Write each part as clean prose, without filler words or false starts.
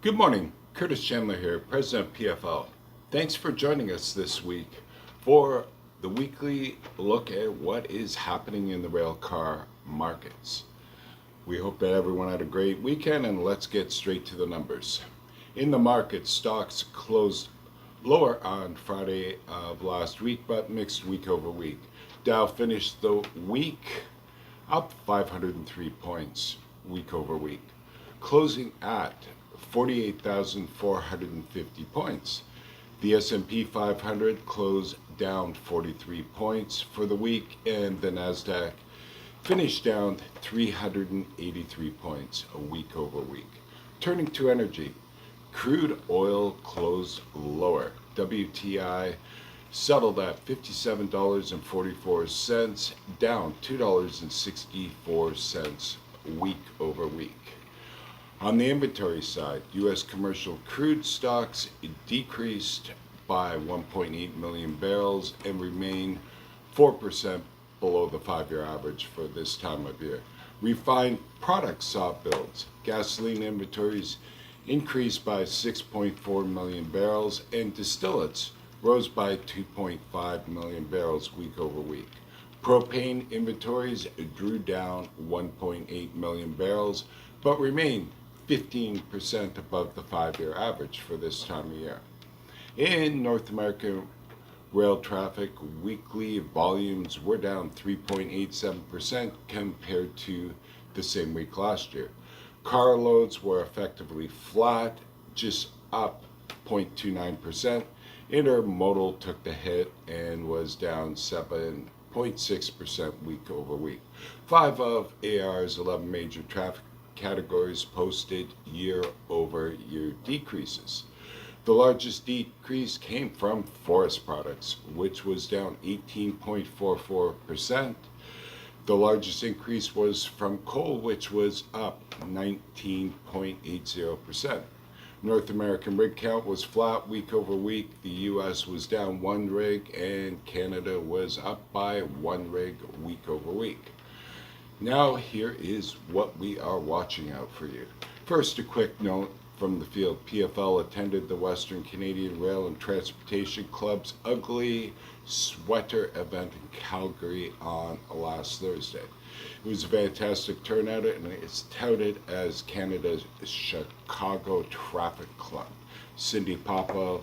Good morning, Curtis Chandler here, President of PFL. Thanks for joining us this week for the weekly look at what is happening in the railcar markets. We hope that everyone had a great weekend, and let's get straight to the numbers. In the market, stocks closed lower on Friday of last week, but mixed week over week. Dow finished the week up 503 points week over week, closing at 48,450 points. The S&P 500 closed down 43 points for the week, and the Nasdaq finished down 383 points a week over week. Turning to energy, crude oil closed lower. WTI settled at $57.44, down $2.64 week over week. On the inventory side, U.S. commercial crude stocks decreased by 1.8 million barrels and remain 4% below the 5-year average for this time of year. Refined products saw builds. Gasoline inventories increased by 6.4 million barrels, and distillates rose by 2.5 million barrels week over week. Propane inventories drew down 1.8 million barrels, but remain 15% above the 5-year average for this time of year. In North American rail traffic, weekly volumes were down 3.87% compared to the same week last year. Car loads were effectively flat, just up 0.29%. Intermodal took the hit and was down 7.6% week over week. 5 of AR's 11 major traffic categories posted year-over-year decreases. The largest decrease came from forest products, which was down 18.44%. The largest increase was from coal, which was up 19.80%. North American rig count was flat week over week. The U.S. was down 1 rig, and Canada was up by 1 rig week over week. Now here is what we are watching out for you. First, a quick note from the field. PFL attended the Western Canadian Rail and Transportation Club's Ugly Sweater event in Calgary on last Thursday. It was a fantastic turnout, and it's touted as Canada's Chicago Traffic Club. Cindy Papa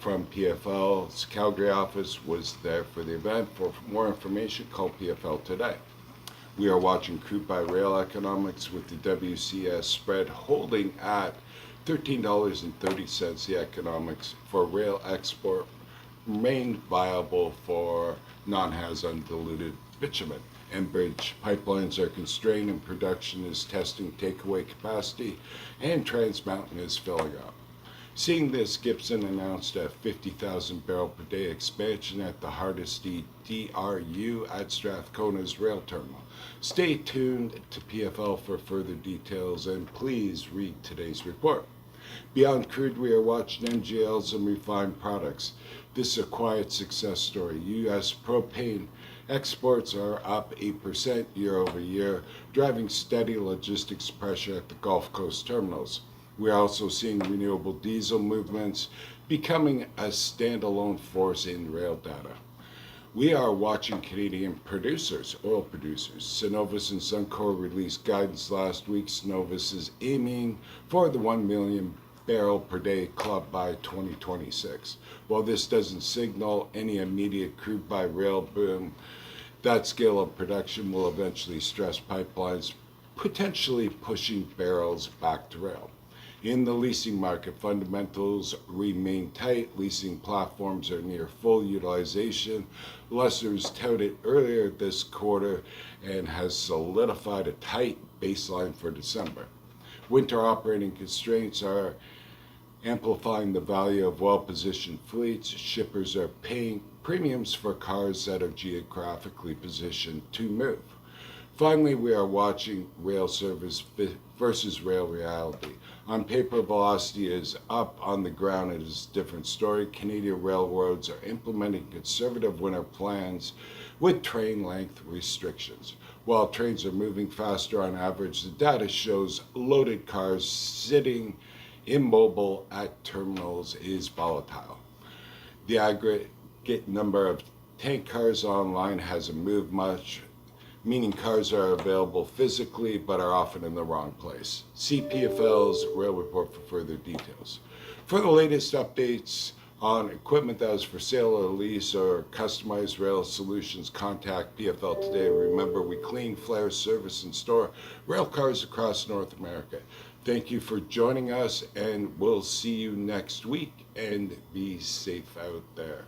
from PFL's Calgary office was there for the event. For more information, call PFL today. We are watching crude by rail economics with the WCS spread holding at $13.30. The economics for rail export remain viable for non-Haz undiluted bitumen. Enbridge pipelines are constrained, and production is testing takeaway capacity, and Trans Mountain is filling up. Seeing this, Gibson announced a 50,000 barrel per day expansion at the Hardisty DRU at Strathcona's rail terminal. Stay tuned to PFL for further details, and please read today's report. Beyond crude, we are watching NGLs and refined products. This is a quiet success story. U.S. propane exports are up 8% year over year, driving steady logistics pressure at the Gulf Coast terminals. We're also seeing renewable diesel movements becoming a standalone force in rail data. We are watching Canadian producers, oil producers. Cenovus and Suncor released guidance last week. Cenovus is aiming for the 1 million barrel per day club by 2026. While this doesn't signal any immediate crude by rail boom, that scale of production will eventually stress pipelines, potentially pushing barrels back to rail. In the leasing market, fundamentals remain tight. Leasing platforms are near full utilization. Lessors touted earlier this quarter and has solidified a tight baseline for December. Winter operating constraints are amplifying the value of well-positioned fleets. Shippers are paying premiums for cars that are geographically positioned to move. Finally, we are watching rail service versus rail reality. On paper, velocity is up. On the ground, it is a different story. Canadian railroads are implementing conservative winter plans with train length restrictions. While trains are moving faster on average, the data shows loaded cars sitting immobile at terminals is volatile. The aggregate number of tank cars online hasn't moved much, meaning cars are available physically but are often in the wrong place. See PFL's Rail Report for further details. For the latest updates on equipment that is for sale or lease or customized rail solutions, contact PFL today. Remember, we clean, flare, service, and store rail cars across North America. Thank you for joining us, and we'll see you next week, and be safe out there.